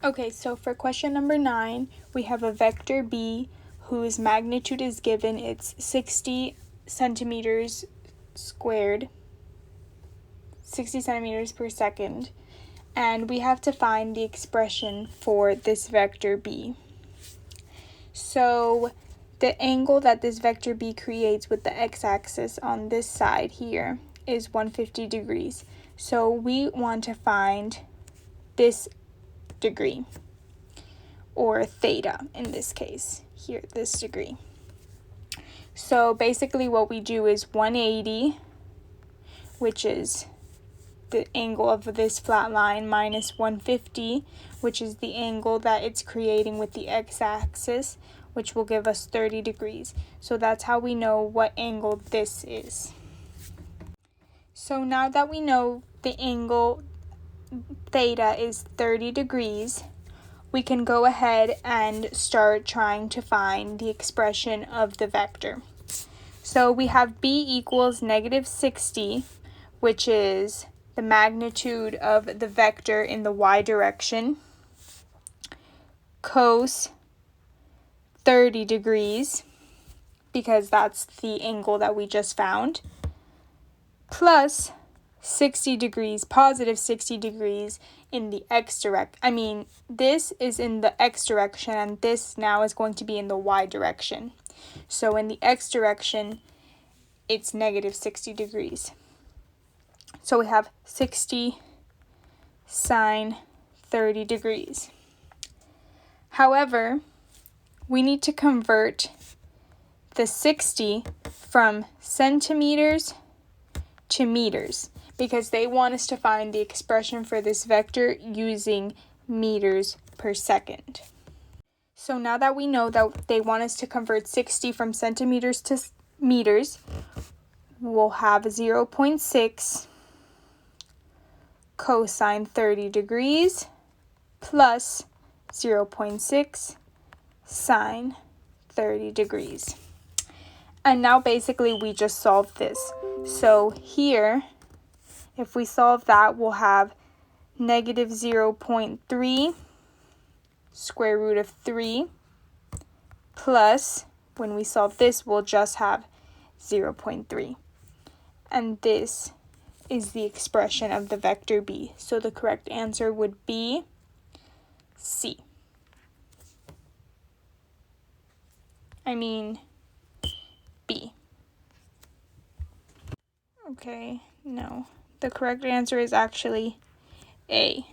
Okay, so for question number 9, we have a vector b whose magnitude is given. It's 60 centimeters squared, 60 centimeters per second, and we have to find the expression for this vector b. So the angle that this vector b creates with the x-axis on this side here is 150 degrees. So we want to find this degree, or theta in this case, here, this degree. So basically what we do is 180, which is the angle of this flat line, minus 150, which is the angle that it's creating with the x-axis, which will give us 30 degrees. So that's how we know what angle this is. So now that we know the angle theta is 30 degrees, we can go ahead and start trying to find the expression of the vector. So we have b equals negative 60, which is the magnitude of the vector in the y direction, cos 30 degrees, because that's the angle that we just found, plus 60 degrees, positive 60 degrees in the x direction. This is in the x direction, and this now is going to be in the y direction. So in the x direction, it's negative 60 degrees. So we have 60 sine 30 degrees. However, we need to convert the 60 from centimeters to meters, because they want us to find the expression for this vector using meters per second. So now that we know that they want us to convert 60 from centimeters to meters, we'll have 0.6 cosine 30 degrees plus 0.6 sine 30 degrees. And now basically we just solved this. So here, if we solve that, we'll have negative 0.3 square root of 3 plus, when we solve this, we'll just have 0.3. And this is the expression of the vector b. So the correct answer would be C. B. Okay, no. The correct answer is actually A.